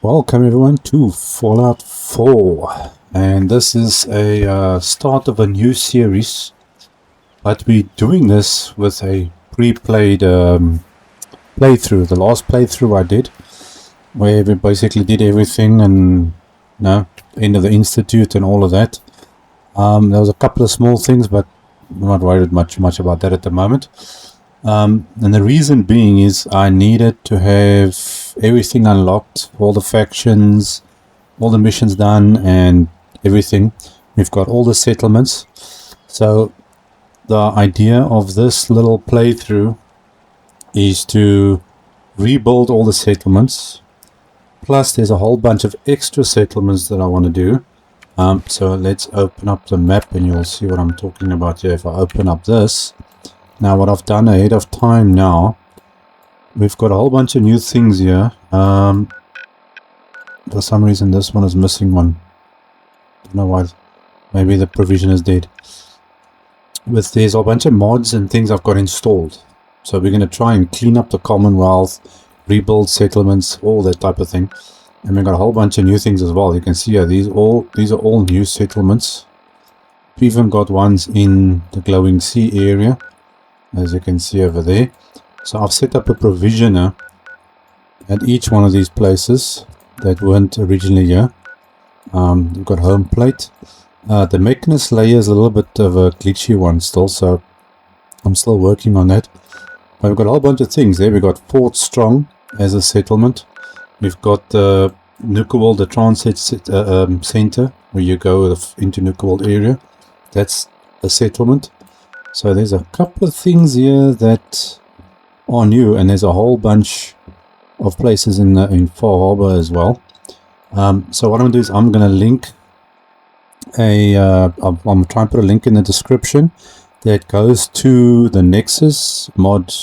Welcome everyone to Fallout 4, and this is a start of a new series, but we're doing this with a pre-played playthrough. The last playthrough I did, where we basically did everything and end of the institute and all of that. There was a couple of small things, but I'm not worried much about that at the moment. And the reason being is I needed to have everything unlocked, all the factions, all the missions done and everything. We've got all the settlements. So the idea of this little playthrough is to rebuild all the settlements. Plus there's a whole bunch of extra settlements that I want to do. So let's open up the map and you'll see what I'm talking about here. If I open up this. Now what I've done ahead of time now, we've got a whole bunch of new things here. For some reason this one is missing one. Don't know why. Maybe the provision is dead. But there's a bunch of mods and things I've got installed. So we're going to try and clean up the Commonwealth, rebuild settlements, all that type of thing. And we've got a whole bunch of new things as well. You can see here, these are all new settlements. We've even got ones in the Glowing Sea area, as you can see over there. So I've set up a provisioner at each one of these places that weren't originally here. We've got home plate. The Mechanist layer is a little bit of a glitchy one still, so I'm still working on that. But we've got a whole bunch of things there. We've got Fort Strong as a settlement. We've got Nuka-World, the transit center, where you go into Nuka-World area. That's a settlement. So there's a couple of things here that are new, and there's a whole bunch of places in Far Harbor as well. So what I'm going to do is I'm going to link I'm trying to put a link in the description that goes to the Nexus mod,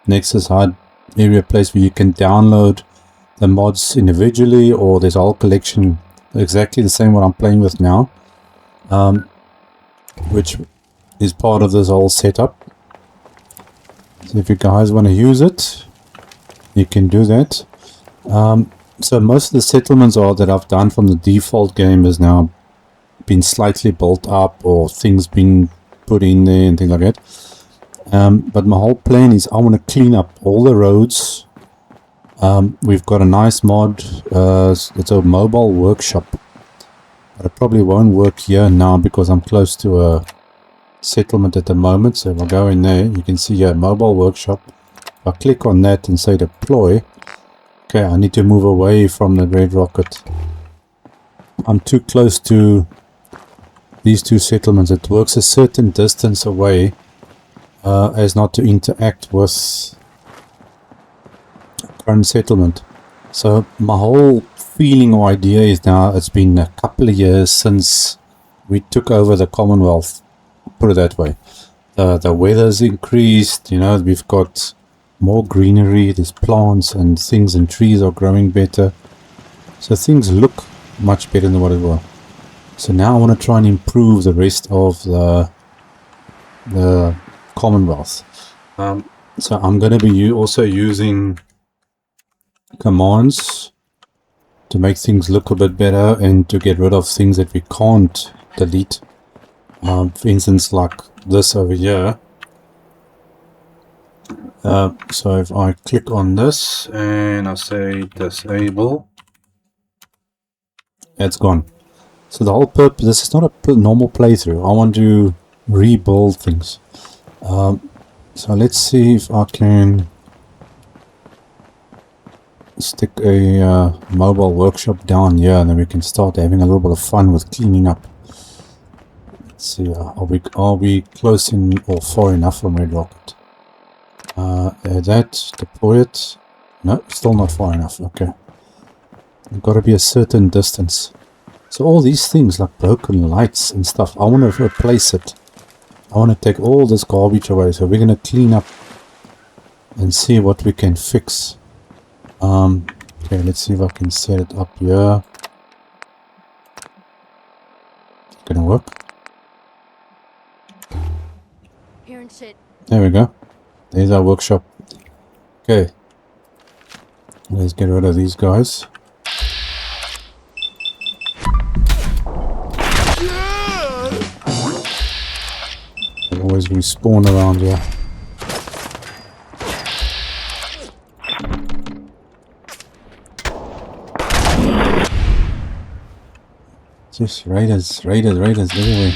Nexus HUD area place where you can download the mods individually, or there's a whole collection exactly the same what I'm playing with now, which is part of this whole setup. So if you guys want to use it, you can do that. So most of the settlements that I've done from the default game has now been slightly built up, or things been put in there and things like that. But my whole plan is I want to clean up all the roads. We've got a nice mod. It's a mobile workshop, but it probably won't work here now because I'm close to a settlement at the moment. So if I go in there, you can see here mobile workshop. If I click on that and say deploy, okay, I need to move away from the red rocket. I'm too close to these two settlements. It works a certain distance away as not to interact with current settlement. So my whole feeling or idea is now it's been a couple of years since we took over the Commonwealth. Put it that way. The weather's increased, we've got more greenery, there's plants and things, and trees are growing better. So things look much better than what it was. So now I want to try and improve the rest of the Commonwealth. So I'm going to be also using commands to make things look a bit better and to get rid of things that we can't delete. For instance, like this over here. So if I click on this and I say disable, it's gone. So the whole purpose, this is not a normal playthrough. I want to rebuild things. So let's see if I can stick a mobile workshop down here, and then we can start having a little bit of fun with cleaning up. Let's see, are we close in or far enough from red rocket? Add that, deploy it. No, still not far enough. Okay, it's got to be a certain distance. So all these things like broken lights and stuff, I want to replace it. I want to take all this garbage away. So we're going to clean up and see what we can fix. Okay, let's see if I can set it up here. It's gonna work. There we go. There's our workshop. Okay, let's get rid of these guys. always respawn around here. Just raiders everywhere.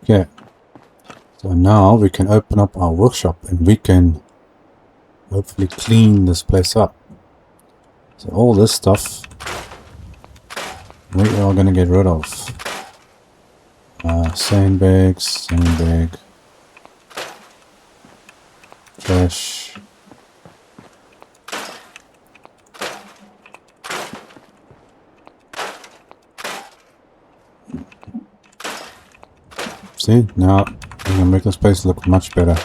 Okay, so now we can open up our workshop and we can hopefully clean this place up. So all this stuff we are going to get rid of. Sandbag, trash. See, now I'm going to make this place look much better.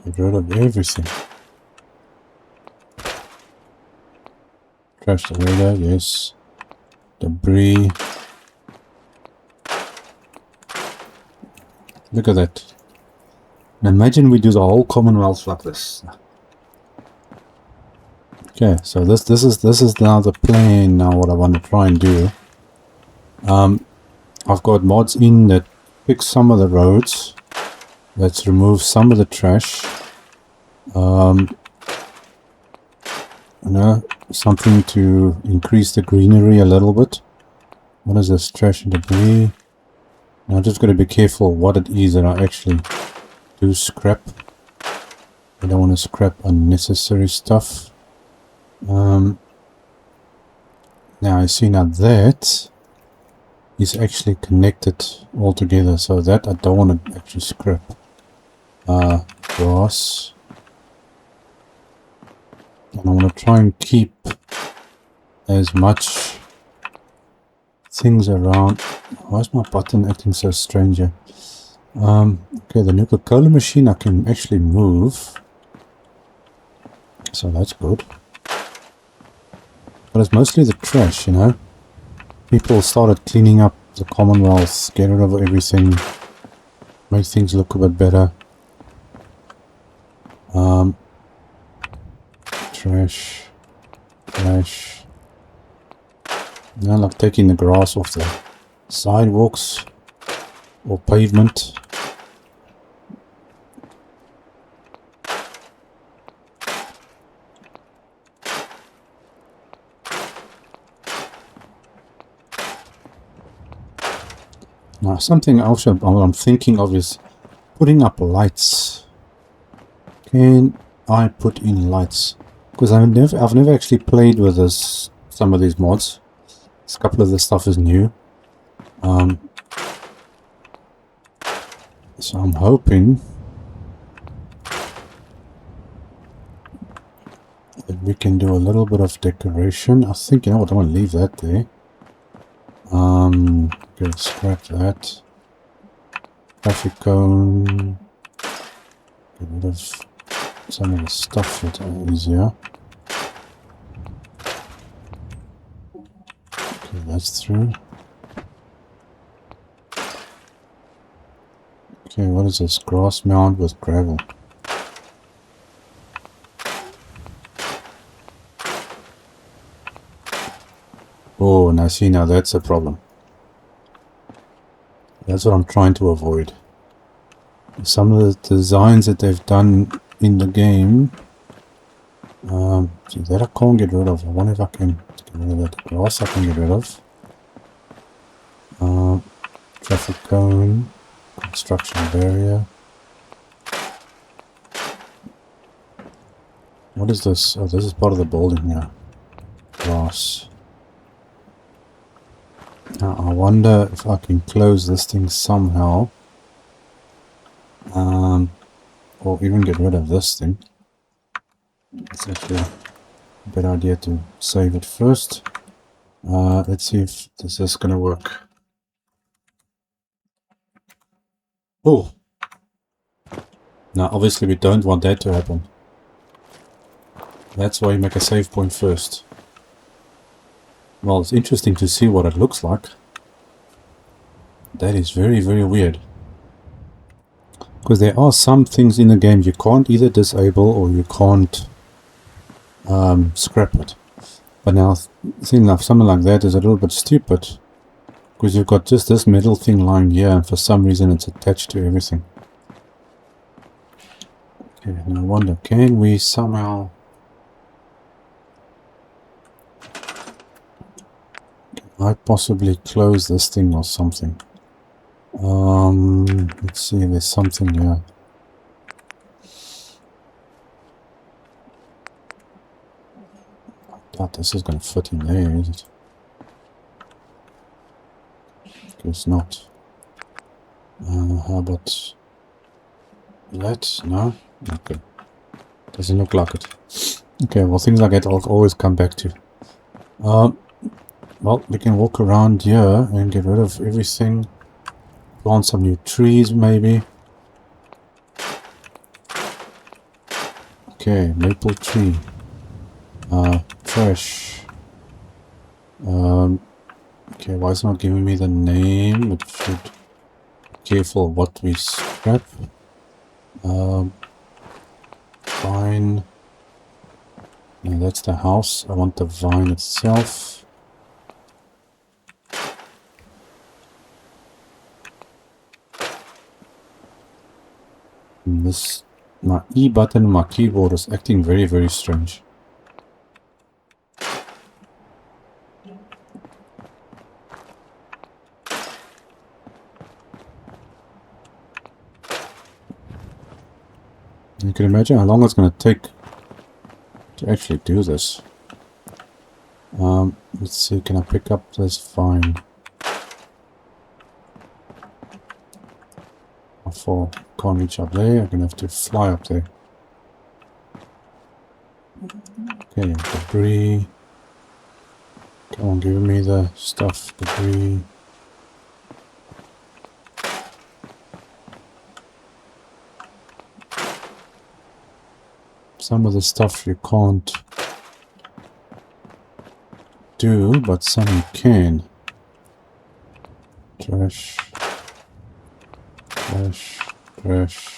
Get rid of everything. Trash the radar, yes. Debris. Look at that. And imagine we do the whole Commonwealth like this. Okay, so this is now the plan. Now what I want to try and do. I've got mods in that fix some of the roads. Let's remove some of the trash. Something to increase the greenery a little bit. What is this? Trash and debris. Now I'm just going to be careful what it is that I actually do scrap. I don't want to scrap unnecessary stuff. Now I see now that is actually connected all together, so that I don't want to actually scrap. Grass. And I want to try and keep as much things around. Why is my button acting so strange here? Okay, the Nuka-Cola machine I can actually move. So that's good. But it's mostly the trash, you know. People started cleaning up the Commonwealth, get rid of everything, make things look a bit better. Trash. Now like taking the grass off the sidewalks or pavement. Now something else I'm thinking of is putting up lights. Can I put in lights? Because I've never actually played with some of these mods. A couple of this stuff is new. So I'm hoping that we can do a little bit of decoration. I think, you know what, I'm going to leave that there. Okay, scrap that. Traffic cone. Get rid of some of the stuff that are easier. Okay, that's through. Okay, what is this? Grass mound with gravel. Oh, and I see now that's a problem. That's what I'm trying to avoid. Some of the designs that they've done in the game, see, that I can't get rid of. I wonder if I can get rid of that grass. I can get rid of. Traffic cone, construction barrier. What is this? Oh, this is part of the building here. Grass. Now I wonder if I can close this thing somehow. Or even get rid of this thing. It's actually a better idea to save it first. Let's see if this is gonna work. Oh! Now obviously we don't want that to happen. That's why you make a save point first. Well, it's interesting to see what it looks like. That is very, very weird. Because there are some things in the game you can't either disable or you can't scrap it. But now, thing like something like that is a little bit stupid. Because you've got just this metal thing lying here, and for some reason it's attached to everything. Okay, and I wonder, can we somehow... Can I possibly close this thing or something? Let's see, there's something here. I doubt this is going to fit in there, is it? Guess not. How about that? No? Okay. Doesn't look like it. Okay, well, things like that I'll always come back to. Well, we can walk around here and get rid of everything. Plant some new trees, maybe. Okay, maple tree. Trash. Okay, why is it not giving me the name? It should be careful what we scrap. Vine. No, that's the house. I want the vine itself. And this, my E button on my keyboard is acting very, very strange. You can imagine how long it's going to take to actually do this. Let's see, can I pick up this vine? How far? Can't reach up there, I'm going to have to fly up there. Okay, debris. Come on, give me the stuff, debris. Some of the stuff you can't do, but some you can. Trash. Trash. Trash.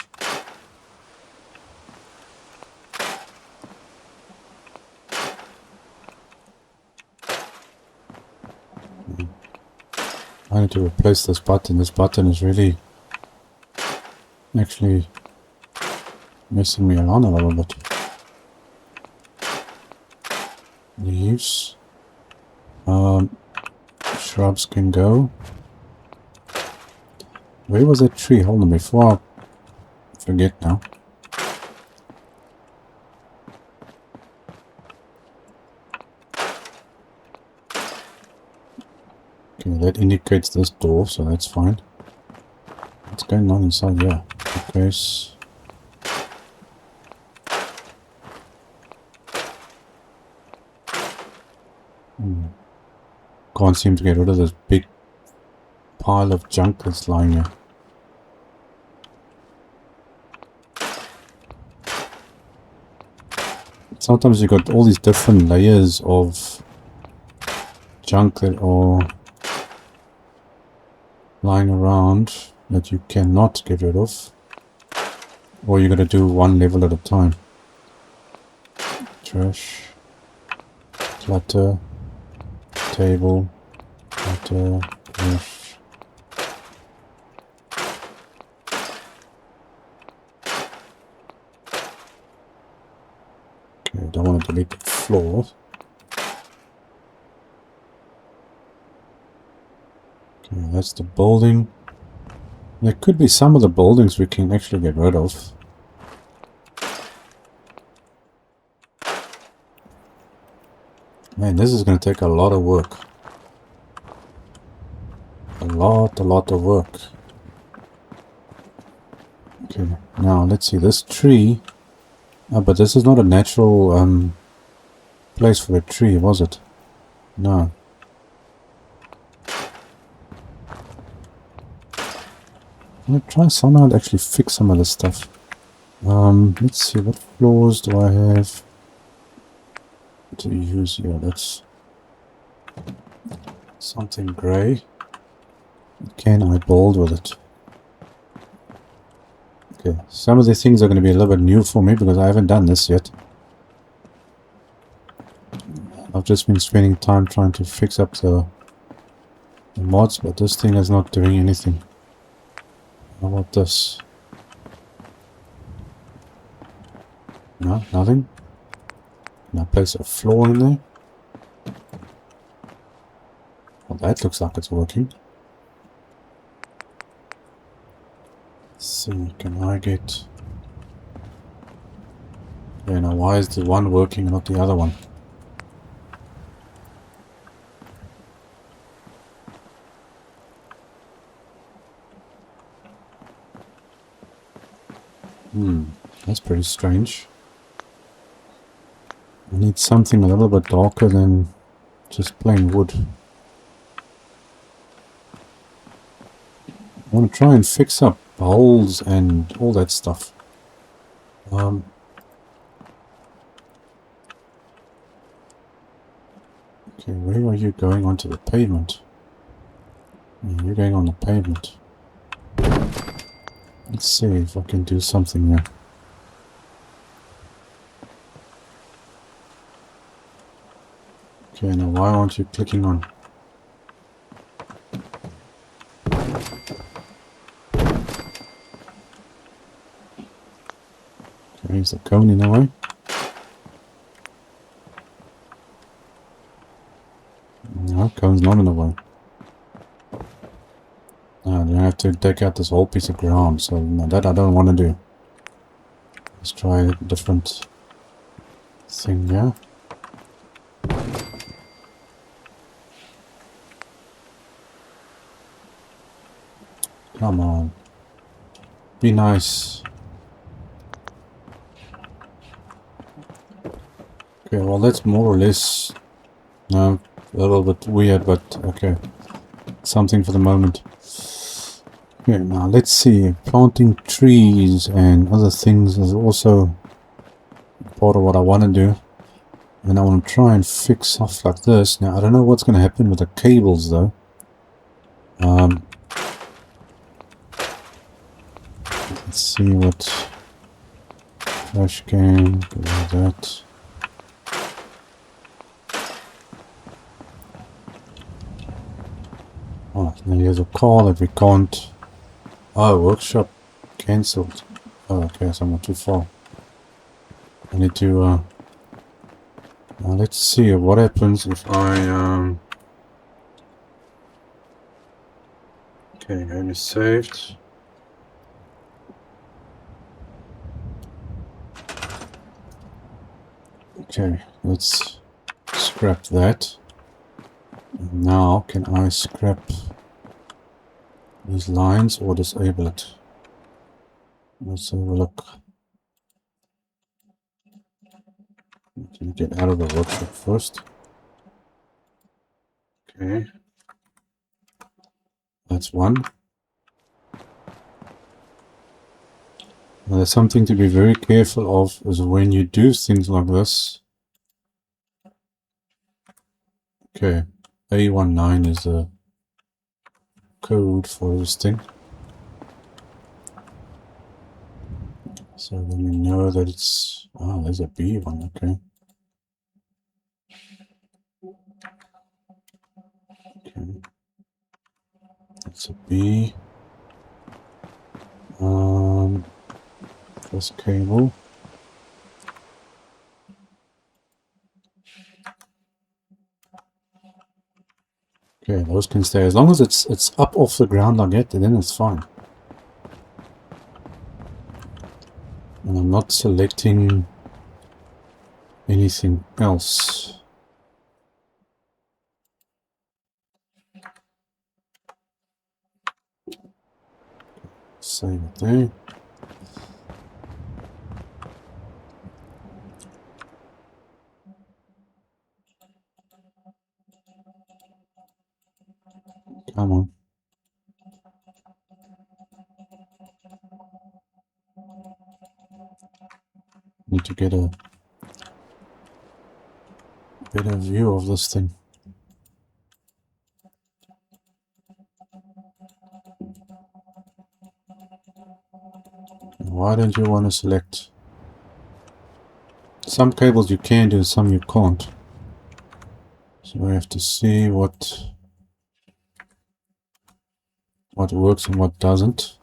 I need to replace this button. This button is really actually messing me around a little bit. Leaves. Shrubs can go. Where was that tree? Hold on, before I forget now. Okay, that indicates this door, so that's fine. What's going on inside here? Okay. Can't seem to get rid of this big pile of junk that's lying here. Sometimes you've got all these different layers of junk that are lying around that you cannot get rid of, or you're going to do one level at a time. Trash, clutter, table, clutter, trash. Okay, I don't want to delete the floor. Okay, that's the building. There could be some of the buildings we can actually get rid of. Man, this is going to take a lot of work. A lot of work. Okay, now let's see, this tree. Oh, but this is not a natural place for a tree, was it? No. I'm gonna try somehow to actually fix some of this stuff. Let's see, what floors do I have to use here? That's something grey. can I build with it? Okay, some of the things are going to be a little bit new for me because I haven't done this yet. I've just been spending time trying to fix up the mods, but this thing is not doing anything. How about this? No, nothing. Can I place a floor in there? Well, that looks like it's working. Let's see, can I get... Yeah, now why is the one working and not the other one? That's pretty strange. I need something a little bit darker than just plain wood. I want to try and fix up holes and all that stuff. Okay, where are you going onto the pavement? You're going on the pavement. Let's see if I can do something there. Okay, now why aren't you clicking on? Okay, is the cone in the way? No, cone's not in the way. No, then I have to take out this whole piece of ground, so no, that I don't want to do. Let's try a different thing here. Come on. Be nice. Okay, well that's more or less... No, a little bit weird, but okay. Something for the moment. Okay, now let's see. Planting trees and other things is also part of what I want to do. And I want to try and fix stuff like this. Now, I don't know what's going to happen with the cables, though. Let's see what... Flash can, go like that. Oh, now here's a call that we can't... Oh, workshop cancelled. Oh, okay, so I'm not too far. I need to... Now let's see what happens if I... Okay, game is saved. Okay, let's scrap that. And now, can I scrap these lines or disable it? Let's have a look. Can we get out of the workshop first? Okay. That's one. Now, there's something to be very careful of is when you do things like this. Okay, A19 is the code for this thing. So then we know that it's... Oh, there's a B one, okay. Okay. That's a B. This cable. Okay, those can stay. As long as it's up off the ground like that, then it's fine. And I'm not selecting anything else. Save it there. Come on. Need to get a better view of this thing. why don't you want to select? Some cables you can do, some you can't. So we have to see what works and what doesn't.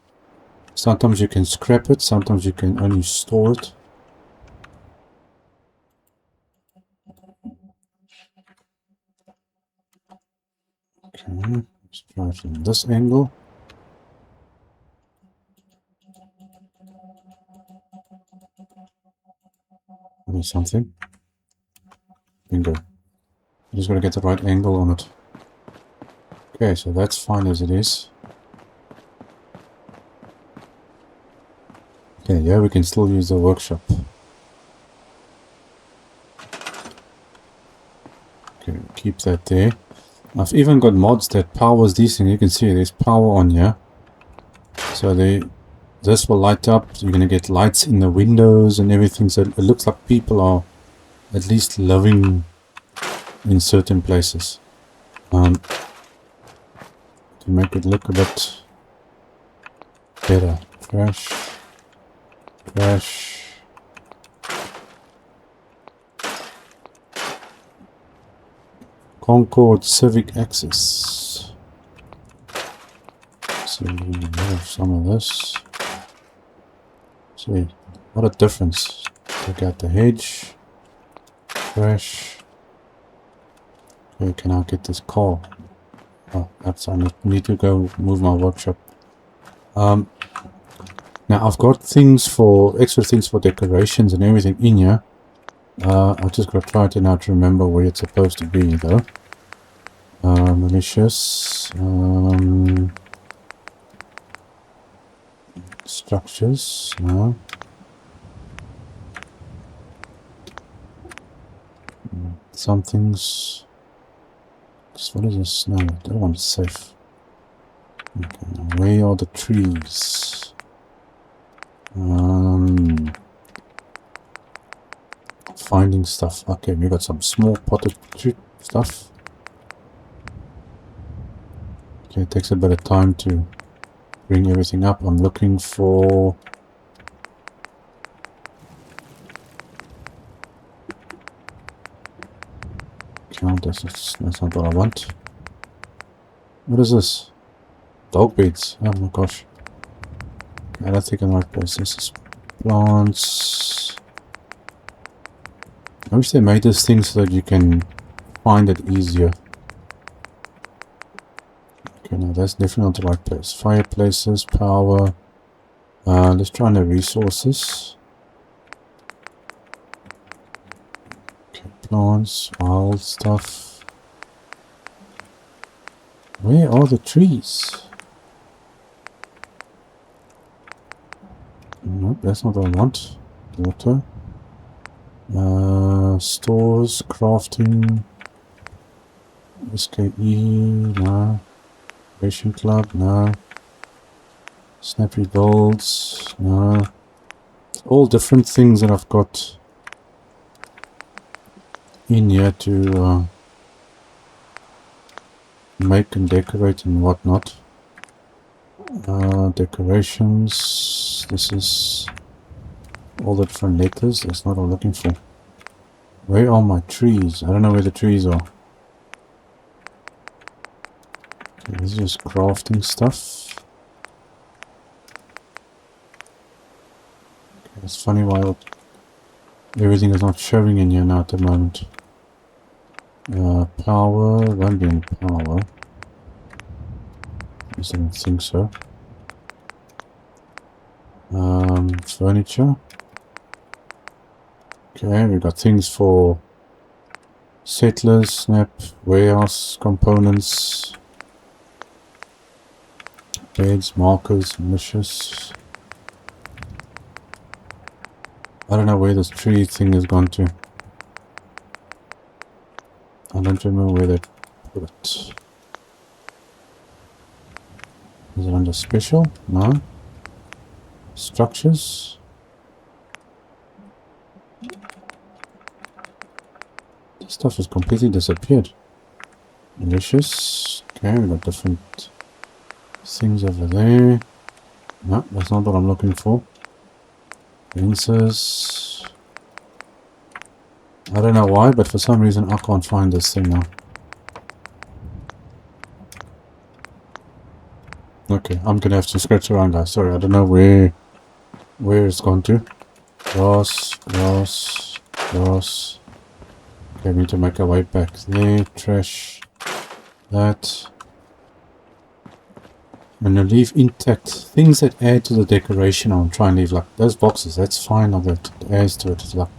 Sometimes you can scrap it, sometimes you can only store it. Okay, let's try it from this angle. Maybe something. Bingo. You just gotta get the right angle on it. Okay, so that's fine as it is. Okay, yeah, we can still use the workshop. Okay, keep that there. I've even got mods that powers these things. You can see there's power on here. So this will light up. You're gonna get lights in the windows and everything. So it looks like people are at least living in certain places. To make it look a bit better. Crash. Crash. Concord Civic Access. So we have some of this. See, what a difference. Take out the hedge. Crash. Okay, can I get this car? Oh, that's I need to go move my workshop. Now I've got extra things for decorations and everything in here. I just gotta try to now to remember where it's supposed to be though. Malicious. Structures. No. Some things. What is this? No, I don't want it safe. Okay, now where are the trees? Finding stuff. Okay, we got some small potted stuff. Okay, it takes a bit of time to bring everything up. I'm looking for count. That's not what I want. What is this? Dog beds. Oh my gosh. I don't think I'm right place. This is plants. I wish they made this thing so that you can find it easier. Okay, no, that's definitely not the right place. Fireplaces, power. Let's try on the resources. Okay, plants, wild stuff. Where are the trees? Nope, that's not what I want. Water. Stores, crafting. SKE, no. Creation Club, no. Snappy builds, no. All different things that I've got in here to make and decorate and whatnot. Decorations. This is all the different letters. That's not what I'm looking for. Where are my trees? I don't know where the trees are. Okay, this is just crafting stuff. Okay, it's funny why everything is not showing in here now at the moment. Power, won't be in power. I don't think so. Furniture. Okay, we've got things for settlers, snap, warehouse components, beds, markers, malicious. I don't know where this tree thing has gone to. I don't remember where they put it. Is it under special? No. Structures. This stuff has completely disappeared. Malicious. Okay, we've got different things over there. No, that's not what I'm looking for. Fences. I don't know why, but for some reason I can't find this thing now. Okay, I'm gonna have to scratch around, guys. Sorry, I don't know where it's gone to. Grass, grass, grass. Okay, we need to make our way back there. Trash. That. I'm gonna leave intact things that add to the decoration. I'll try and leave like those boxes. That's fine. That adds to it. It's like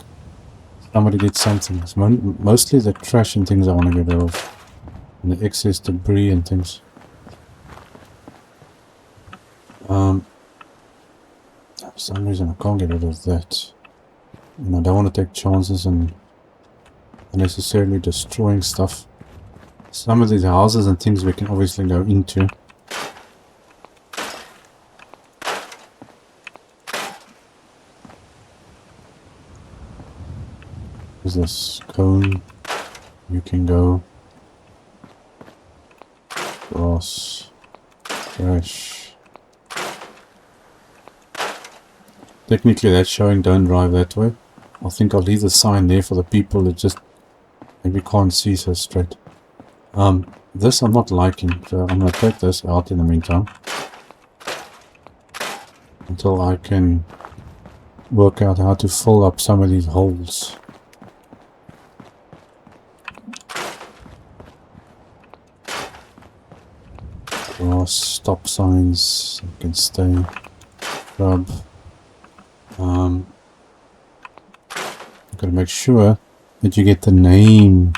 somebody did something. It's mostly the trash and things I want to get rid of, and the excess debris and things. For some reason I can't get rid of that. And I don't want to take chances and unnecessarily destroying stuff. Some of these houses and things we can obviously go into. There's this cone. You can go. Grass. Trash. Technically that's showing don't drive that way. I think I'll leave the sign there for the people that just maybe can't see so straight. This I'm not liking, so I'm going to take this out in the meantime. Until I can work out how to fill up some of these holes. Grass, stop signs, you can stay. Shrub. I've got to make sure that you get the name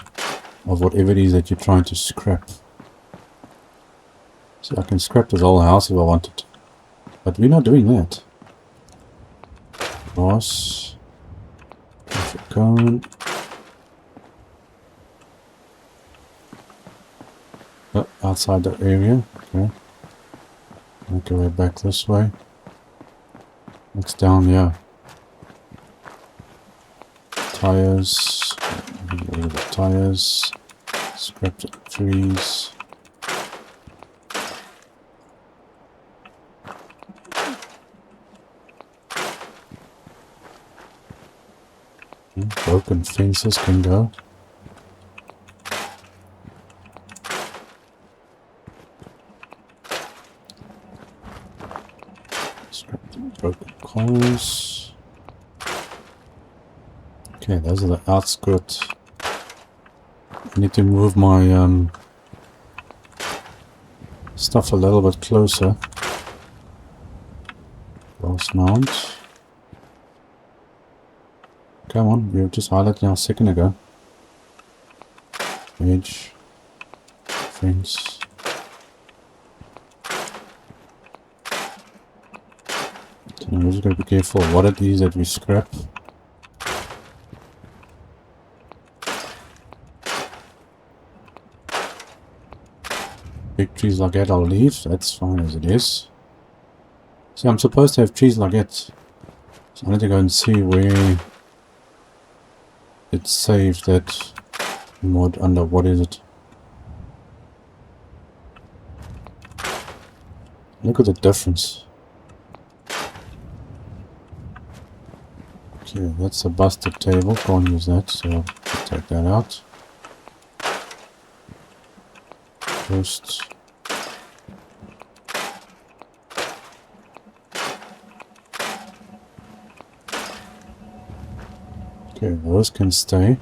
of whatever it is that you're trying to scrap. So I can scrap this whole house if I wanted. But we're not doing that. Grass. Cone. Oh, outside the area. Okay. Make our way back this way. Next down, yeah. Tires. The tires. Scrap the trees. Broken fences can go. Scrap the broken coals. Okay, those are the outskirts. I need to move my stuff a little bit closer. Glass mount. Come on, we were just highlighting now a second ago. Edge. Fence. So we're just going to be careful what it is that we scrap. Big trees like that I'll leave, that's fine as it is. See, I'm supposed to have trees like that. So I need to go and see where it's saved that mod under, what is it? Look at the difference. Okay, that's a busted table, can't use that, so I'll take that out. First. Okay, those can stay.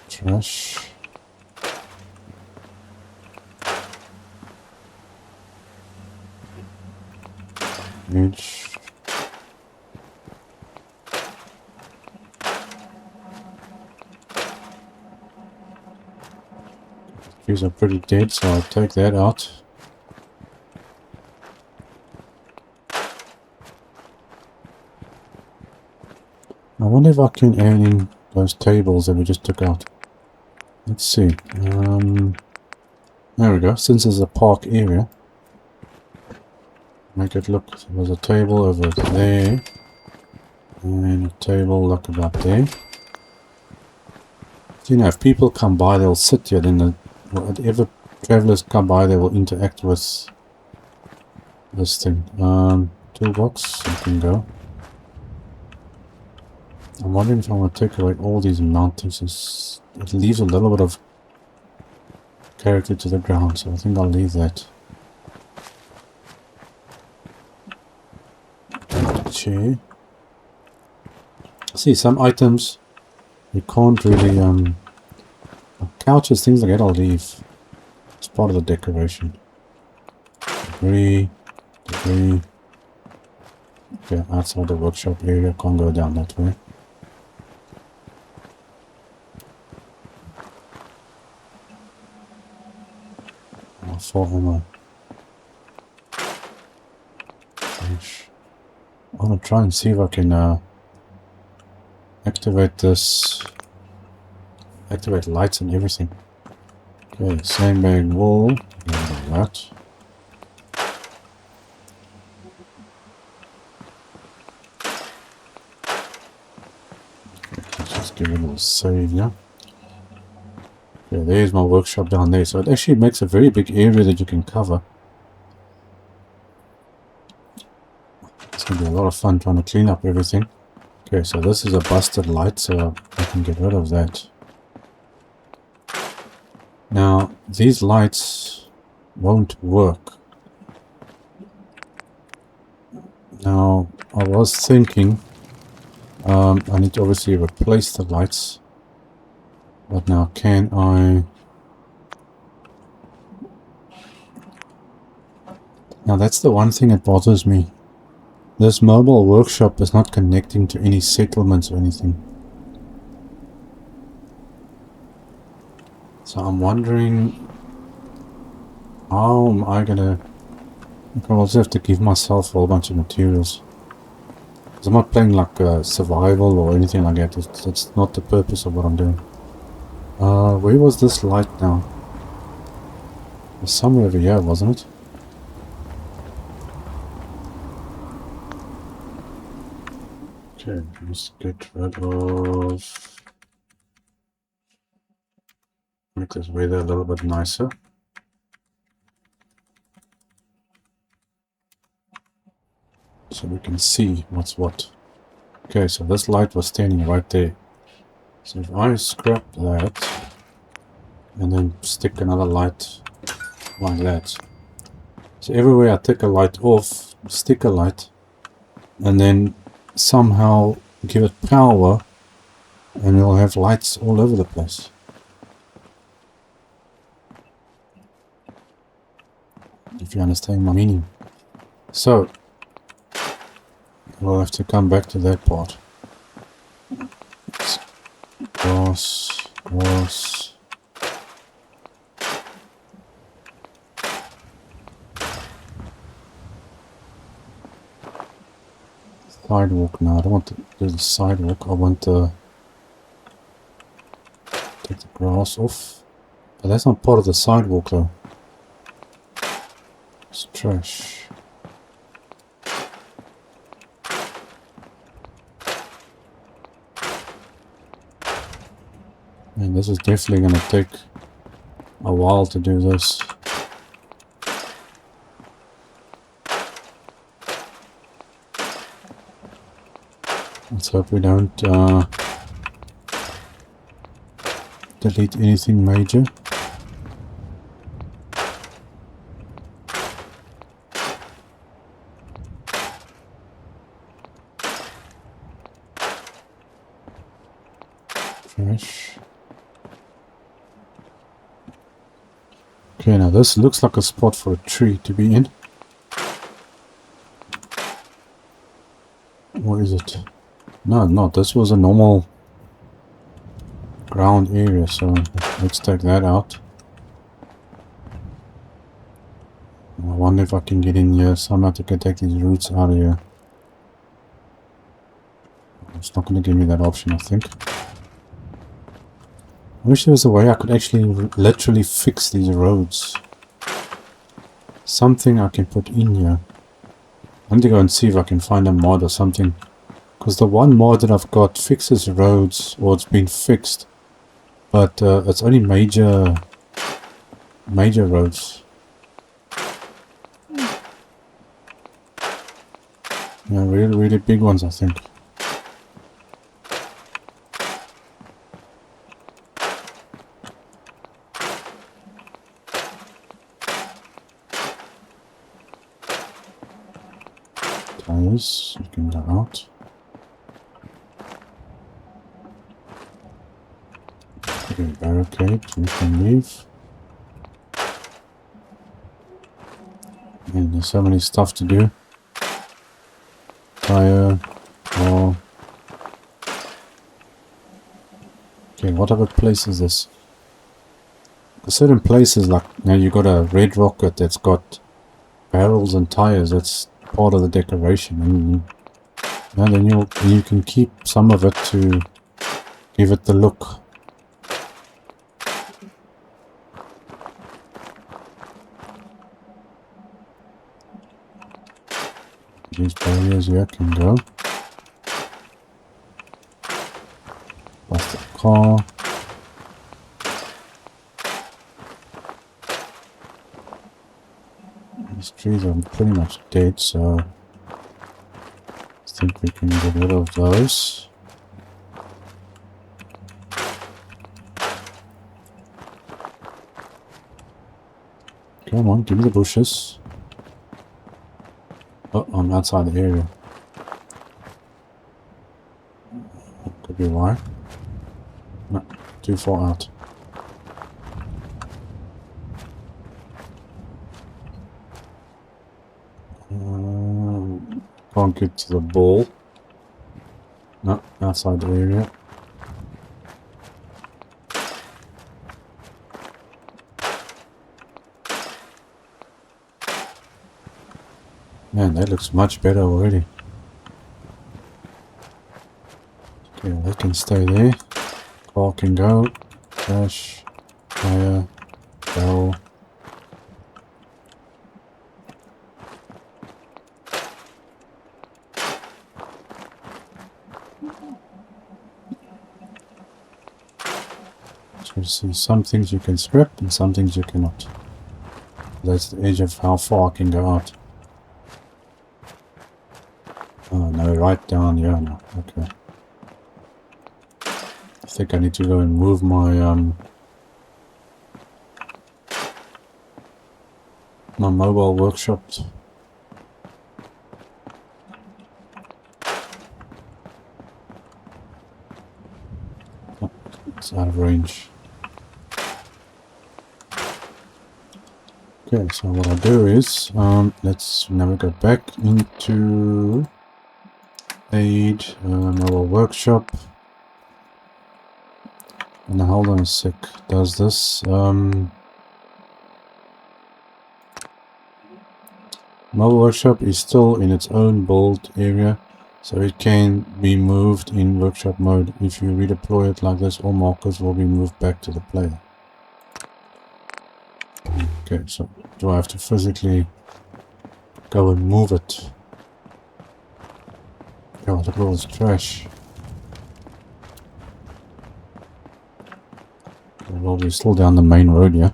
Trash. Edge. Trees are pretty dead, so I'll take that out. I wonder if I can add in those tables that we just took out. Let's see. There we go. Since there's a park area, make it look. There's a table over there, and a table look about there. So, you know, if people come by, they'll sit here. Then whatever travelers come by, they will interact with this thing. Toolbox, you can go. I'm wondering if I want to take away all these mountings. It leaves a little bit of character to the ground, so I think I'll leave that. Chair. See, some items you can't really couches, things like that I'll leave. It's part of the decoration. Debris. Okay, outside the workshop area, can't go down that way. For ammo. I want to try and see if I can activate this. Activate lights and everything. Okay, sandbag wall. That. Let's just give it a little save, yeah. Okay, there's my workshop down there. So it actually makes a very big area that you can cover. It's going to be a lot of fun trying to clean up everything. Okay, so this is a busted light, so I can get rid of that. Now, these lights won't work. Now, I was thinking I need to obviously replace the lights. But now, can I... Now, that's the one thing that bothers me. This mobile workshop is not connecting to any settlements or anything. So I'm wondering, how am I gonna... I also have to give myself a whole bunch of materials. Because I'm not playing like survival or anything like that. That's not the purpose of what I'm doing. Where was this light now? It was somewhere over here, wasn't it? Okay, let's get rid of... Make this weather a little bit nicer. So we can see what's what. Okay, so this light was standing right there. So if I scrap that and then stick another light like that. So everywhere I take a light off, stick a light, and then somehow give it power, and we'll have lights all over the place. If you understand my meaning. So we'll have to come back to that part. Glass. Sidewalk now. I don't want to do the sidewalk. I want to take the grass off. But that's not part of the sidewalk though. It's trash. And this is definitely going to take a while to do this. Let's hope we don't delete anything major. Trash. Okay, now this looks like a spot for a tree to be in. What is it? No, not. This was a normal ground area, so let's take that out. I wonder if I can get in here somehow to take these roots out of here. It's not going to give me that option, I think. I wish there was a way I could actually literally fix these roads. Something I can put in here. I need to go and see if I can find a mod or something. Because the one mod that I've got fixes roads, or it's been fixed. But it's only major roads. Yeah, really big ones, I think. this. You can go out. Okay, barricade. You can leave. And there's so many stuff to do. Fire. Oh. Okay, what other place is this? Certain places, like, you know, you got a red rocket that's got barrels and tires. That's part of the decoration, and then you can keep some of it to give it the look. These barriers here can go. Past the car. These trees are pretty much dead, so I think we can get rid of those. Come on, give me the bushes. Oh, I'm outside the area. Could be why. No, too far out. Can't get to the ball. No, outside the area. Man, that looks much better already. Okay, they can stay there. Car can go. Trash. Fire. Barrel. So you see, some things you can scrap and some things you cannot. That's the edge of how far I can go out. Oh no, right down here now. Okay. I think I need to go and move my my mobile workshop. Oh, it's out of range. Okay, so what I'll do is, let's navigate back into aid, mobile workshop. And hold on a sec, does this, mobile workshop is still in its own build area, so it can be moved in workshop mode. If you redeploy it like this, all markers will be moved back to the player. Okay, so do I have to physically go and move it? Oh, look at all this trash. Well, we're still down the main road here.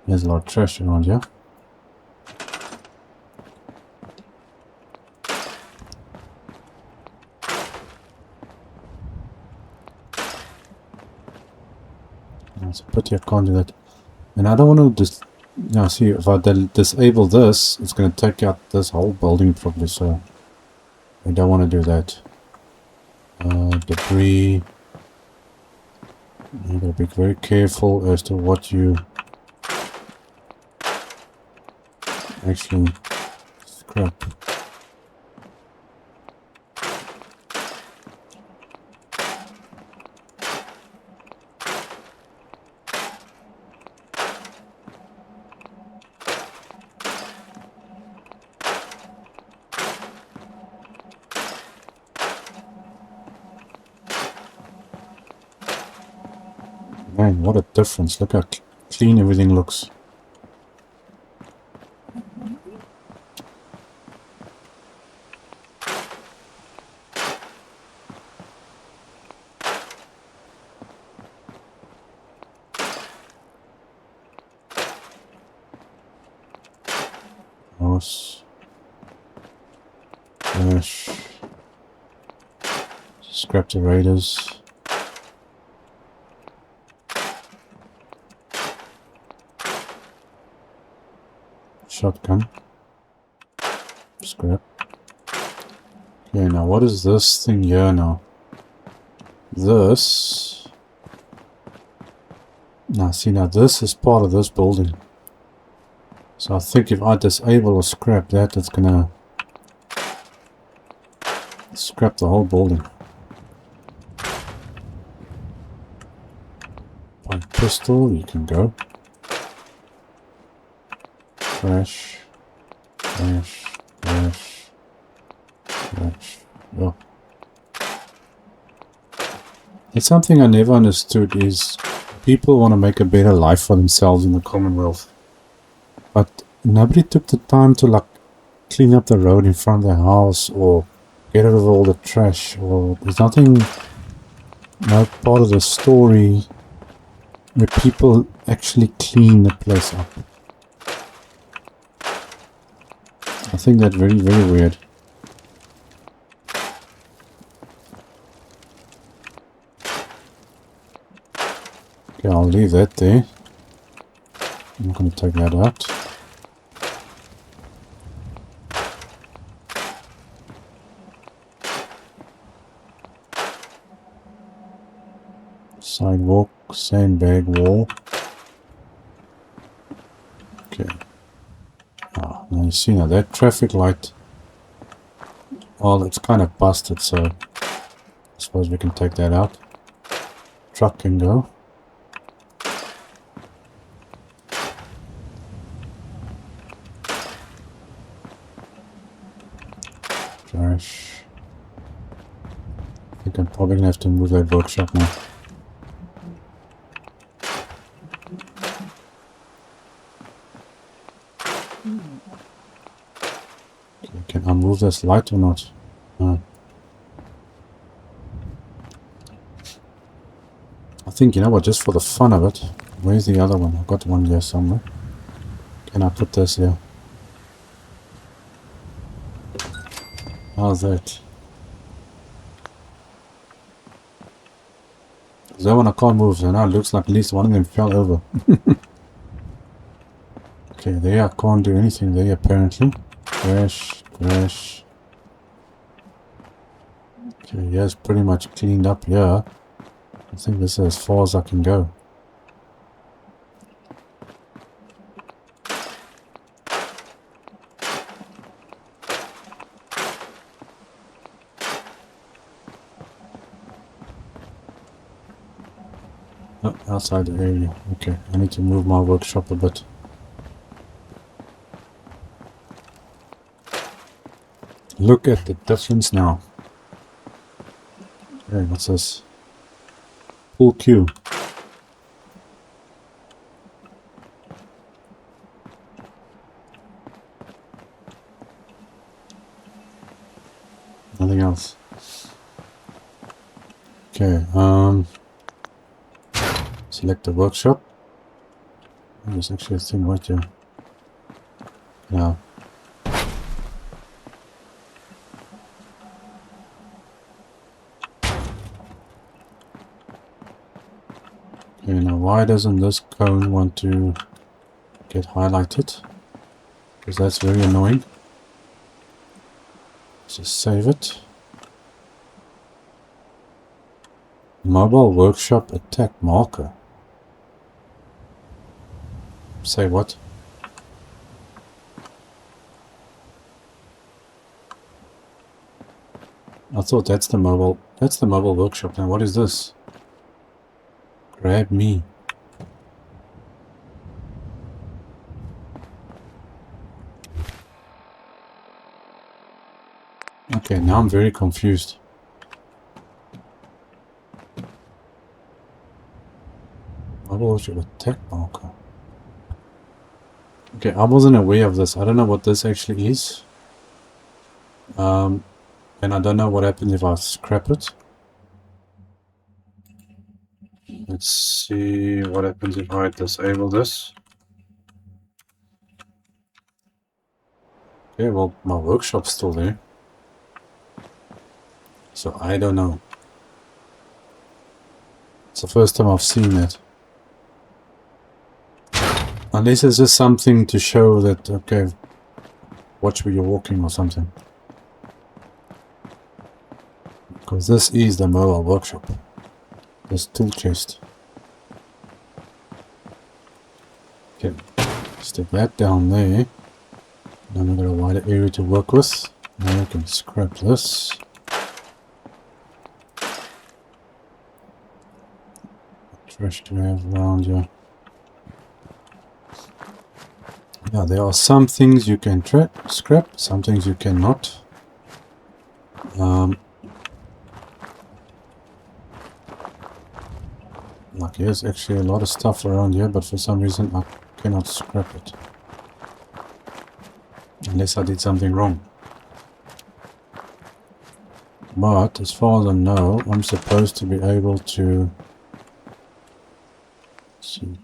There's a lot of trash around here. It's a pity I can't do that. And I don't want to just, you know, see, if I disable this, it's going to take out this whole building probably, so I don't want to do that. Debris. You gotta be very careful as to what you actually scrap. Man, what a difference. Look how clean everything looks. Mouse. Flash. Scrap the raiders. Shotgun. Scrap. Okay, now what is this thing here now? This... Now see, now this is part of this building. So I think if I disable or scrap that, it's gonna scrap the whole building. By pistol, you can go. Trash. Trash. Trash. Trash. Oh. It's something I never understood is people want to make a better life for themselves in the Commonwealth. But nobody took the time to like clean up the road in front of their house or get rid of all the trash, or there's nothing, no part of the story where people actually clean the place up. I think that's very, very weird. Okay, I'll leave that there. I'm not going to take that out. Sidewalk, sandbag wall. Okay. Ah, now you see now that traffic light. Well, it's kind of busted, so I suppose we can take that out. Truck can go. Trash. I think I'm probably gonna have to move that workshop now. Okay, can I move this light or not? No. I think, you know what, just for the fun of it, where's the other one? I've got one here somewhere. Can I put this here? How's that? That one I can't move, so now it looks like at least one of them fell over. Okay, there I can't do anything there apparently. Trash, trash. Okay, yeah, it's pretty much cleaned up here. I think this is as far as I can go. Oh, outside the area. Okay, I need to move my workshop a bit. Look at the difference now. Okay, what's this? Pool queue. Nothing else. Okay, select the workshop. There's actually a thing right here. Yeah. Okay, now why doesn't this cone want to get highlighted? Because that's very annoying. Let's just save it. Mobile workshop attack marker. Say what? I thought that's the mobile workshop. Now what is this? Grab me. Okay, now I'm very confused. Mobile workshop attack marker. Okay, I wasn't aware of this. I don't know what this actually is. And I don't know what happens if I scrap it. Let's see what happens if I disable this. Okay, well, my workshop's still there. So I don't know. It's the first time I've seen it. Unless it's just something to show that, okay, watch where you're walking or something. Because this is the mobile workshop. This tool chest. Okay, stick that down there. Now we've got a wider area to work with. Now we can scrap this. Trash to have around here. Yeah, there are some things you can scrap, some things you cannot. Like here's actually a lot of stuff around here, but for some reason I cannot scrap it. Unless I did something wrong. But as far as I know, I'm supposed to be able to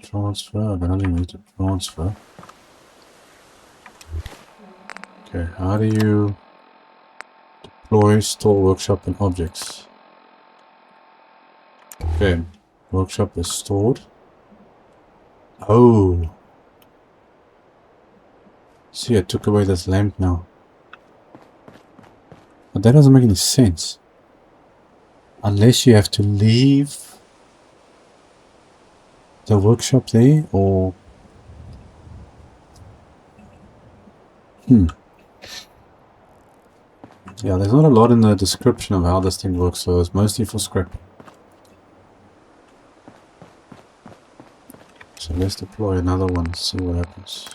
transfer. I don't even need to transfer. Okay, how do you deploy, store workshop and objects? Okay, workshop is stored. Oh, see, I took away this lamp now. But that doesn't make any sense. Unless you have to leave the workshop there, or... Yeah, there's not a lot in the description of how this thing works, so it's mostly for scrap. So let's deploy another one, see what happens.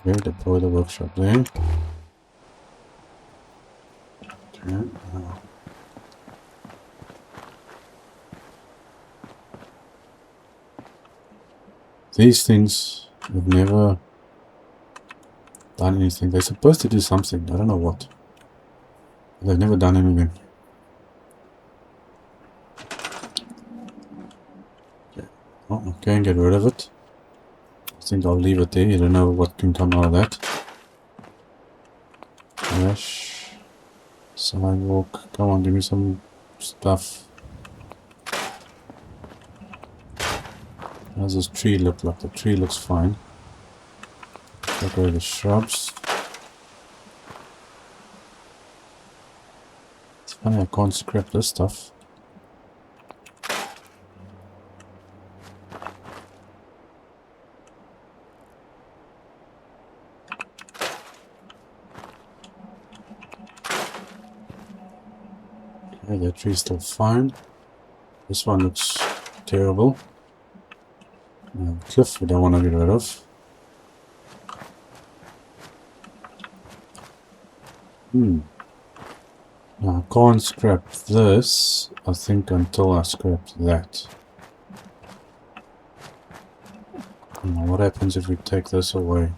Okay, deploy the workshop there. Okay, now. These things have never done anything. They're supposed to do something, I don't know what. They've never done anything. Okay. Oh, I can get rid of it. I think I'll leave it there. You don't know what can come out of that. Trash. Sidewalk. Come on, give me some stuff. How does this tree look like? The tree looks fine. Take away the shrubs. It's funny I can't scrap this stuff. Okay, that tree's still fine. This one looks terrible. Cliff we don't want to get rid of. Now I can't scrap this, I think, until I scrap that. Now, what happens if we take this away?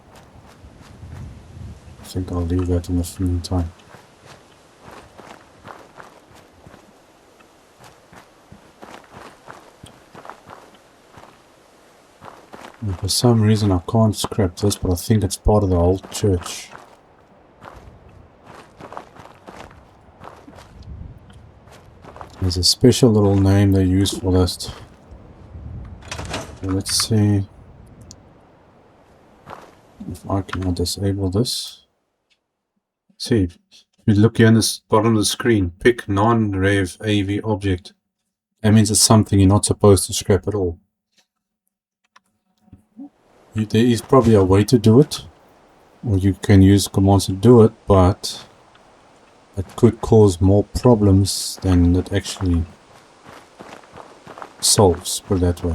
I think I'll leave that in the meantime. And for some reason I can't scrap this, but I think it's part of the old church. There's a special little name they use for this. Okay, let's see if I can disable this. See, if you look here on the bottom of the screen, pick non-rev AV object. That means it's something you're not supposed to scrap at all. There is probably a way to do it, or you can use commands to do it, but it could cause more problems than it actually solves, put it that way.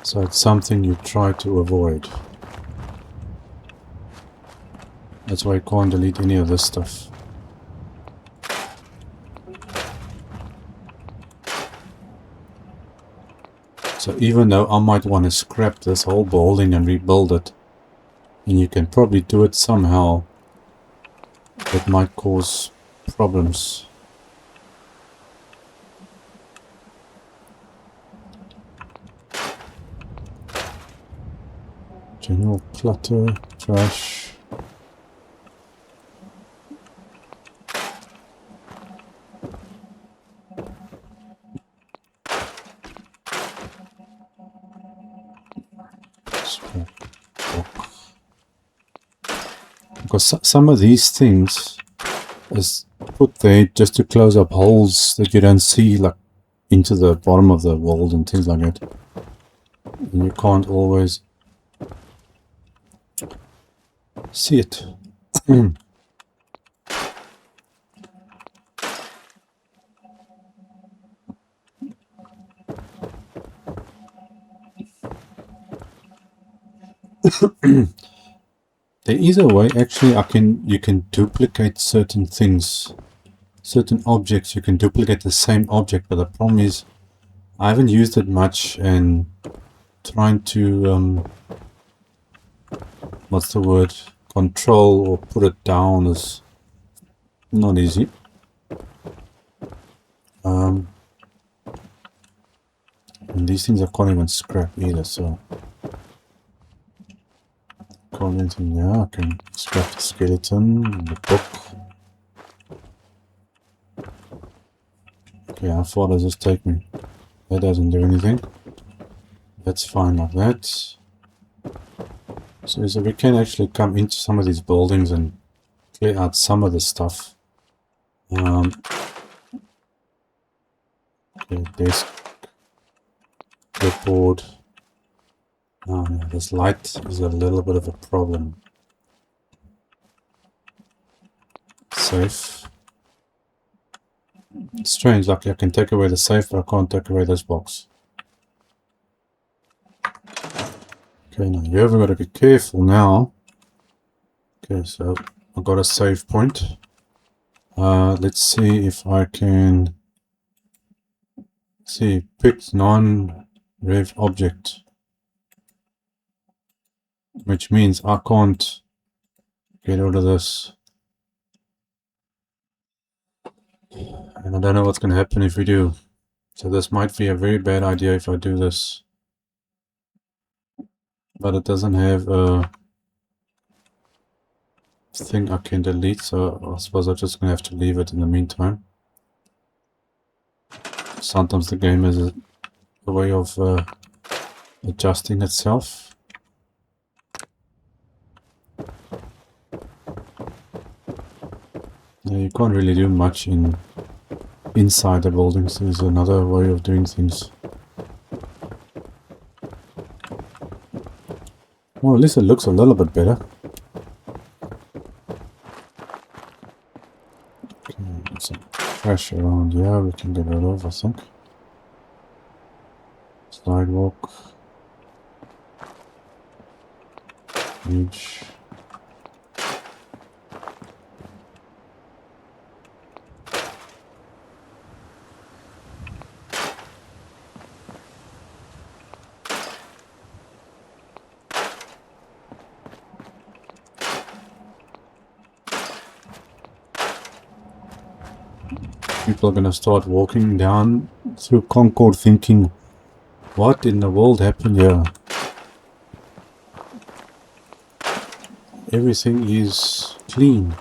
So it's something you try to avoid. That's why you can't delete any of this stuff. So even though I might want to scrap this whole building and rebuild it, and you can probably do it somehow, it might cause problems. General clutter, trash. because some of these things is put there just to close up holes that you don't see, like into the bottom of the world and things like that. And you can't always see it. There is a way actually you can duplicate certain things, certain objects. You can duplicate the same object, but the problem is I haven't used it much, and trying to what's the word, control or put it down is not easy. And these things I can't even scrap either, so can't anything. Yeah, I can scrap the skeleton, the book. Okay, how far does this take me? That doesn't do anything. That's fine like that. So we can actually come into some of these buildings and clear out some of the stuff. Okay, desk, clipboard. Oh, yeah, this light is a little bit of a problem. Safe. It's strange, like I can take away the safe, but I can't take away this box. Okay, now you ever got to be careful now. Okay, so I've got a save point. Let's see if I can pick non-rev object, which means I can't get out of this. And I don't know what's going to happen if we do. So this might be a very bad idea if I do this. But it doesn't have a thing I can delete, so I suppose I'm just going to have to leave it in the meantime. Sometimes the game has a way of adjusting itself. Yeah, you can't really do much inside the buildings. There's another way of doing things. Well, at least it looks a little bit better. Okay, some trash around here we can get rid of, I think. Sidewalk. Huge. People are going to start walking down through Concord thinking, what in the world happened here? Everything is clean.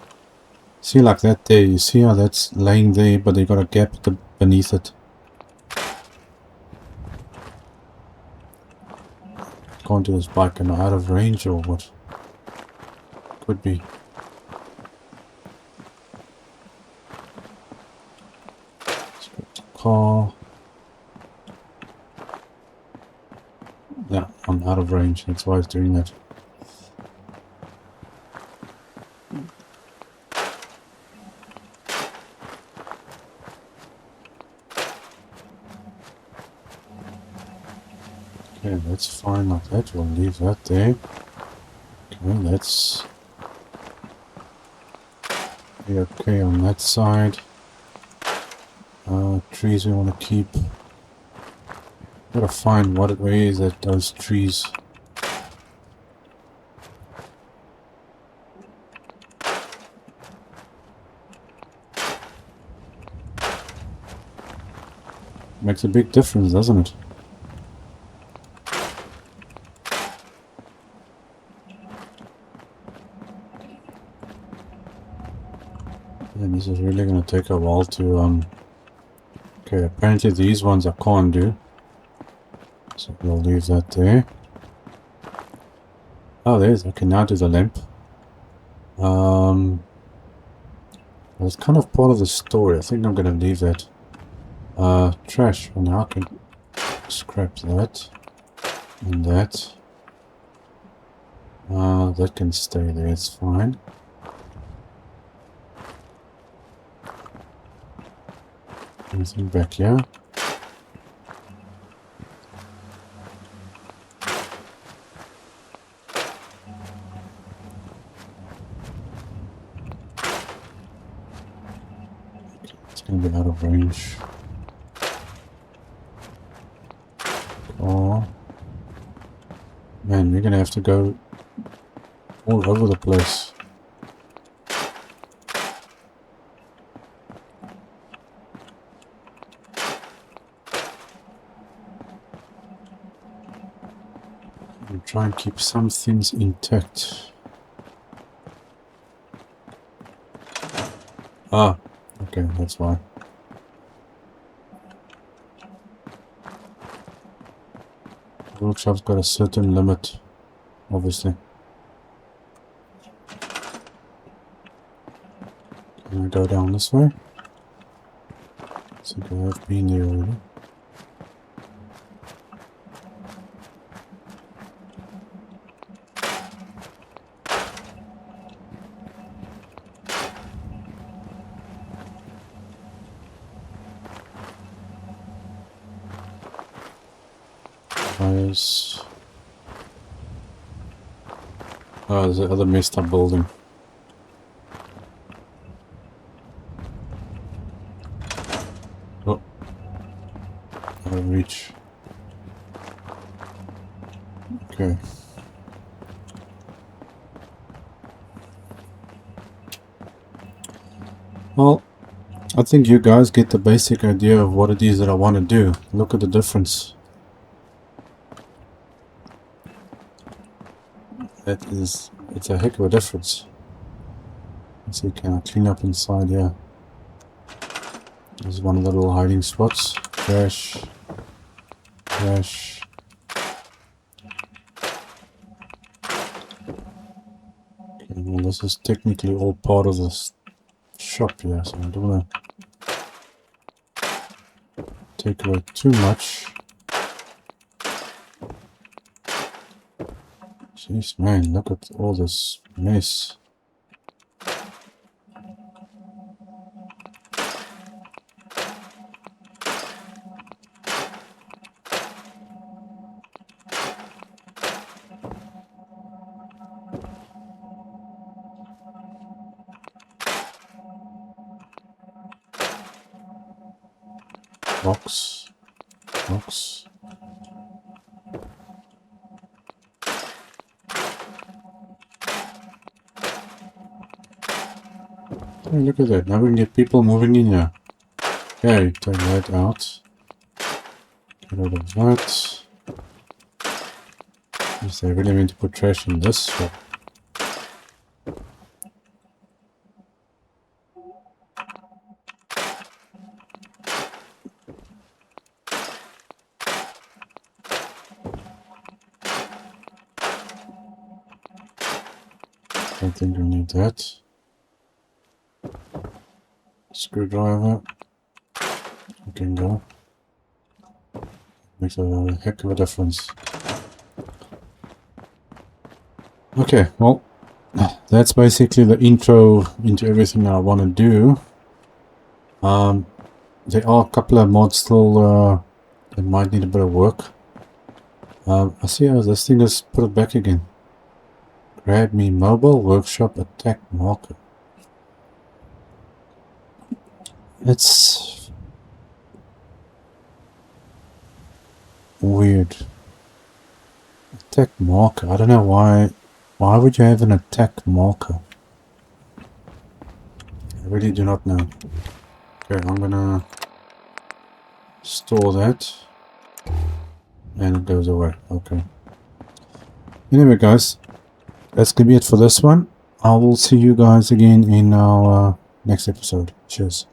See, like that there, you see how that's laying there, but they got a gap beneath it. Can't do this bike, am I out of range or what? Could be. Car. Yeah, I'm out of range, that's why it's doing that. Okay, that's fine like that, we'll leave that there. Okay, let's be okay on that side. Trees we want to keep. Gotta find what it is that those trees. Makes a big difference, doesn't it? And this is really gonna take a while to okay, apparently these ones I can't do. So we'll leave that there. Oh, there's, I can now do the lamp. Well, it's kind of part of the story. I think I'm gonna leave that. Trash. Well, now I can scrap that and that. That can stay there. It's fine. Anything back here? It's gonna be out of range. Oh man, we're gonna have to go all over the place. I'll try and keep some things intact. Ah, okay, that's why. Workshop's got a certain limit, obviously. Can I go down this way? I think I have been there already. Fires. Oh, there's the other messed up building. Oh. Out of reach. Okay. Well, I think you guys get the basic idea of what it is that I want to do. Look at the difference. It's a heck of a difference. Let's see, can I clean up inside here? There's one of the little hiding spots. Trash. Trash. Okay, well, this is technically all part of this shop here, so I don't want to take away too much. Jeez, man, look at all this mess. Box. Box. Hey, look at that. Now we can get people moving in here. Okay, take that out. Get rid of that. Yes, they really meant to put trash in this shop. I think we need that. Screwdriver. We can go. Makes a heck of a difference. Okay, well, that's basically the intro into everything I want to do. There are a couple of mods still that might need a bit of work. I see how this thing is put it back again. Grab me mobile workshop attack marker. It's weird. Attack marker. I don't know why. Why would you have an attack marker? I really do not know. Okay, I'm gonna store that. And it goes away. Okay. Anyway, guys, that's gonna be it for this one. I will see you guys again in our next episode. Cheers.